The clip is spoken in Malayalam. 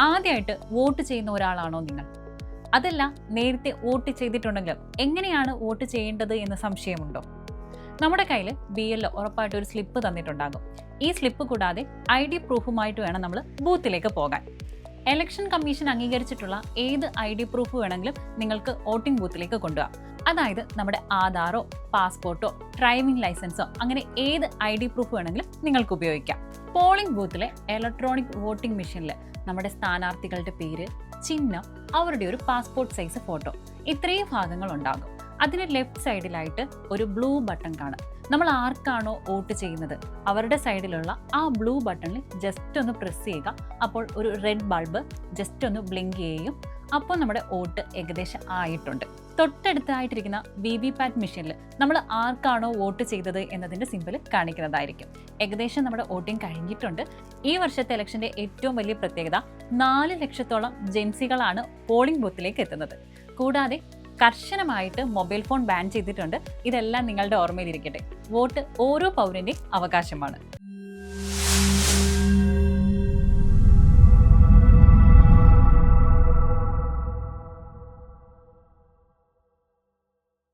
ആദ്യമായിട്ട് വോട്ട് ചെയ്യുന്ന ഒരാളാണോ നിങ്ങൾ? അതല്ല, നേരത്തെ വോട്ട് ചെയ്തിട്ടുണ്ടെങ്കിലും എങ്ങനെയാണ് വോട്ട് ചെയ്യേണ്ടത് എന്ന് സംശയമുണ്ടോ? നമ്മുടെ കയ്യിൽ BL ഉറപ്പായിട്ട് ഒരു സ്ലിപ്പ് തന്നിട്ടുണ്ടാകും. ഈ സ്ലിപ്പ് കൂടാതെ ID പ്രൂഫുമായിട്ട് വേണം നമ്മൾ ബൂത്തിലേക്ക് പോകാൻ. ഇലക്ഷൻ കമ്മീഷൻ അംഗീകരിച്ചിട്ടുള്ള ഏത് ID പ്രൂഫ് വേണമെങ്കിലും നിങ്ങൾക്ക് വോട്ടിംഗ് ബൂത്തിലേക്ക് കൊണ്ടുപോകാം. അതായത് നമ്മുടെ ആധാറോ പാസ്പോർട്ടോ ഡ്രൈവിംഗ് ലൈസൻസോ അങ്ങനെ ഏത് ID പ്രൂഫ് വേണമെങ്കിലും നിങ്ങൾക്ക് ഉപയോഗിക്കാം. പോളിംഗ് ബൂത്തിലെ ഇലക്ട്രോണിക് വോട്ടിംഗ് മെഷീനിൽ നമ്മുടെ സ്ഥാനാർത്ഥികളുടെ പേര്, ചിഹ്നം, അവരുടെ ഒരു പാസ്പോർട്ട് സൈസ് ഫോട്ടോ, ഇത്രയും ഭാഗങ്ങൾ ഉണ്ടാകും. അതിന് ലെഫ്റ്റ് സൈഡിലായിട്ട് ഒരു ബ്ലൂ ബട്ടൺ കാണാം. നമ്മൾ ആർക്കാണോ വോട്ട് ചെയ്യുന്നത് അവരുടെ സൈഡിലുള്ള ആ ബ്ലൂ ബട്ടണിൽ ജസ്റ്റ് ഒന്ന് പ്രസ് ചെയ്യുക. അപ്പോൾ ഒരു റെഡ് ബൾബ് ജസ്റ്റ് ഒന്ന് ബ്ലിങ്ക് ചെയ്യും. അപ്പോൾ നമ്മുടെ വോട്ട് ഏകദേശം ആയിട്ടുണ്ട്. തൊട്ടടുത്തായിട്ടിരിക്കുന്ന VVPAT മെഷീനിൽ നമ്മൾ ആർക്കാണോ വോട്ട് ചെയ്തത് എന്നതിൻ്റെ സിമ്പിൾ കാണിക്കുന്നതായിരിക്കും. ഏകദേശം നമ്മുടെ വോട്ടിംഗ് കഴിഞ്ഞിട്ടുണ്ട്. ഈ വർഷത്തെ ഇലക്ഷൻ്റെ ഏറ്റവും വലിയ പ്രത്യേകത 4 ലക്ഷത്തോളം ജെൻസികളാണ് പോളിംഗ് ബൂത്തിലേക്ക് എത്തുന്നത്. കൂടാതെ കർശനമായിട്ട് മൊബൈൽ ഫോൺ ബാൻ ചെയ്തിട്ടുണ്ട്. ഇതെല്ലാം നിങ്ങളുടെ ഓർമ്മയിലിരിക്കട്ടെ. വോട്ട് ഓരോ പൗരൻ്റെയും അവകാശമാണ്.